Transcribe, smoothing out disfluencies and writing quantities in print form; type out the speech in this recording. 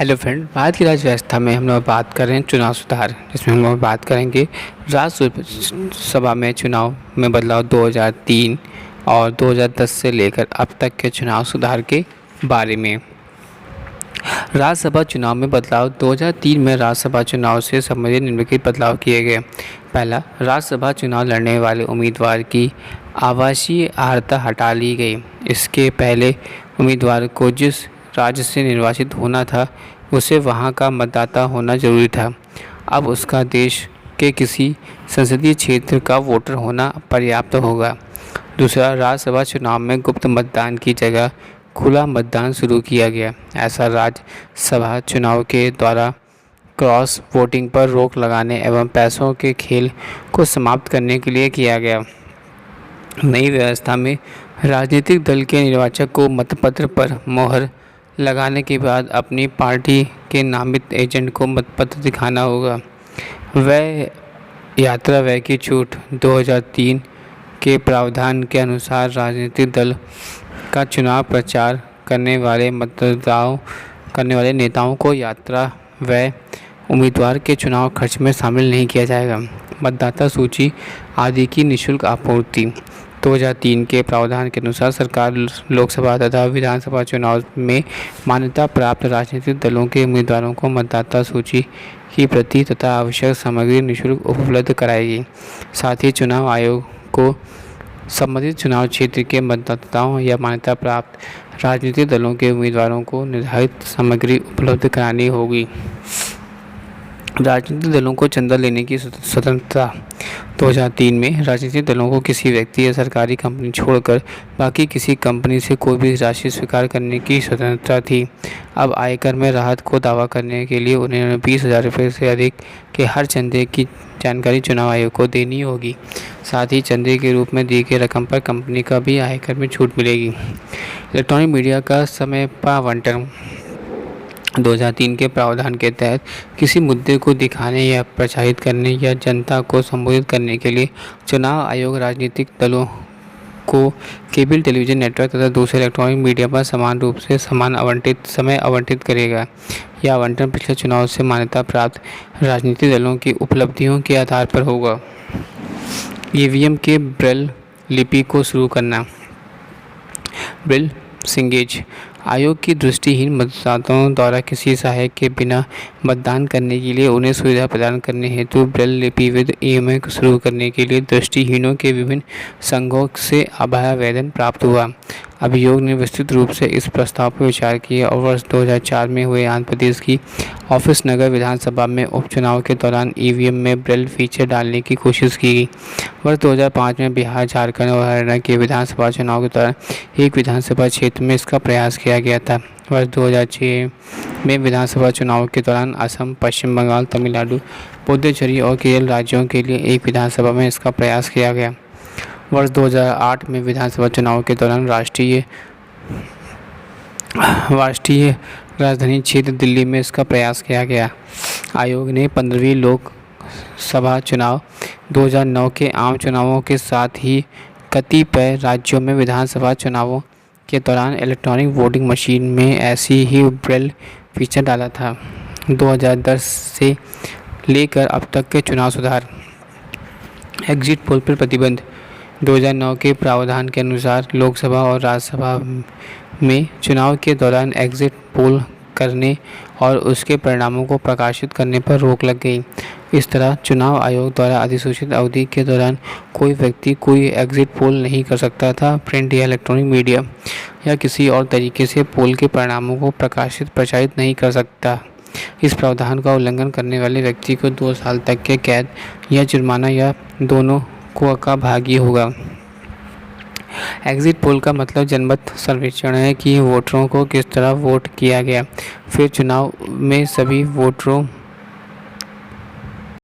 Hello friend, Bharat की राज्य व्यवस्था में हम लोग बात कर रहे हैं चुनाव सुधार, जिसमें हम लोग बात करेंगे राज्यसभा में चुनाव में बदलाव 2003 और 2010 से लेकर अब तक के चुनाव सुधार के बारे में। राज्यसभा चुनाव में बदलाव 2003 में राज्यसभा चुनाव से संबंधित निम्नलिखित बदलाव किए गए। पहला, राज्यसभा चुनाव लड़ने वाले उम्मीदवार की आवासीय अर्हता हटा ली गई। इसके पहले उम्मीदवार को जिस राज्य से निर्वाचित होना था उसे वहां का मतदाता होना जरूरी था। अब उसका देश के किसी संसदीय क्षेत्र का वोटर होना पर्याप्त होगा। दूसरा, राज्यसभा चुनाव में गुप्त मतदान की जगह खुला मतदान शुरू किया गया। ऐसा राज्यसभा चुनाव के द्वारा क्रॉस वोटिंग पर रोक लगाने एवं पैसों के खेल को समाप्त करने के लिए किया गया। नई व्यवस्था में राजनीतिक दल के निर्वाचक को मतपत्र पर मोहर लगाने के बाद अपनी पार्टी के नामित एजेंट को मतपत्र दिखाना होगा। व्यय यात्रा व्यय की छूट 2003 के प्रावधान के अनुसार राजनीतिक दल का चुनाव प्रचार करने वाले नेताओं को यात्रा व्यय उम्मीदवार के चुनाव खर्च में शामिल नहीं किया जाएगा। मतदाता सूची आदि की निःशुल्क आपूर्ति 2003 के प्रावधान के अनुसार सरकार लोकसभा तथा विधानसभा चुनाव में मान्यता प्राप्त राजनीतिक दलों के उम्मीदवारों को मतदाता सूची की प्रति तथा आवश्यक सामग्री निःशुल्क उपलब्ध कराएगी। साथ ही चुनाव आयोग को संबंधित चुनाव क्षेत्र के मतदाताओं या मान्यता प्राप्त राजनीतिक दलों के उम्मीदवारों को निर्धारित सामग्री उपलब्ध करानी होगी। राजनीतिक दलों को चंदा लेने की स्वतंत्रता 2003 में राजनीतिक दलों को किसी व्यक्ति या सरकारी कंपनी छोड़कर बाकी किसी कंपनी से कोई भी राशि स्वीकार करने की स्वतंत्रता थी। अब आयकर में राहत को दावा करने के लिए उन्हें 20,000 रुपये से अधिक के हर चंदे की जानकारी चुनाव आयोग को देनी होगी। साथ ही चंदे के रूप में दी गई रकम पर कंपनी का भी आयकर में छूट मिलेगी। इलेक्ट्रॉनिक मीडिया का समय आवंटन 2003 के प्रावधान के तहत किसी मुद्दे को दिखाने या प्रचारित करने या जनता को संबोधित करने के लिए चुनाव आयोग राजनीतिक दलों को केबल टेलीविज़न नेटवर्क तथा दूसरे इलेक्ट्रॉनिक मीडिया पर समान रूप से समय आवंटित करेगा। यह आवंटन पिछले चुनाव से मान्यता प्राप्त राजनीतिक दलों की उपलब्धियों के आधार पर होगा। ईवीएम के ब्रेल लिपि को शुरू करना। ब्रेल सिंगेज आयोग की दृष्टिहीन मतदाताओं द्वारा किसी सहायक के बिना मतदान करने के लिए उन्हें सुविधा प्रदान करने हेतु ब्रेल लिपि विद ईएमआई को शुरू करने के लिए दृष्टिहीनों के विभिन्न संघों से अभ्यावेदन प्राप्त हुआ। अभियोग ने विस्तृत रूप से इस प्रस्ताव पर विचार किया और वर्ष 2004 में हुए आंध्र प्रदेश की ऑफिस नगर विधानसभा में उपचुनाव के दौरान ईवीएम में ब्रेल फीचर डालने की कोशिश की गई। वर्ष 2005 में बिहार, झारखंड और हरियाणा के विधानसभा चुनाव के दौरान एक विधानसभा क्षेत्र में इसका प्रयास किया गया था। वर्ष 2006 में विधानसभा चुनाव के दौरान असम, पश्चिम बंगाल, तमिलनाडु, पुडुचेरी और केरल राज्यों के लिए एक विधानसभा में इसका प्रयास किया गया। वर्ष 2008 में विधानसभा चुनाव के दौरान राष्ट्रीय राजधानी क्षेत्र दिल्ली में इसका प्रयास किया गया। आयोग ने 15वीं लोकसभा चुनाव 2009 के आम चुनावों के साथ ही कतिपय राज्यों में विधानसभा चुनावों के दौरान इलेक्ट्रॉनिक वोटिंग मशीन में ऐसी ही ब्रेल फीचर डाला था। 2010 से लेकर अब तक के चुनाव सुधार। एग्जिट पोल पर प्रतिबंध 2009 के प्रावधान के अनुसार लोकसभा और राज्यसभा में चुनाव के दौरान एग्जिट पोल करने और उसके परिणामों को प्रकाशित करने पर रोक लग गई। इस तरह चुनाव आयोग द्वारा अधिसूचित अवधि के दौरान कोई व्यक्ति कोई एग्जिट पोल नहीं कर सकता था। प्रिंट या इलेक्ट्रॉनिक मीडिया या किसी और तरीके से पोल के परिणामों को प्रचारित नहीं कर सकता। इस प्रावधान का उल्लंघन करने वाले व्यक्ति को 2 साल तक के कैद या जुर्माना या दोनों का भागी होगा। एग्जिट पोल का मतलब जनमत सर्वेक्षण है कि वोटरों को किस तरह वोट किया गया, फिर चुनाव में सभी वोटरों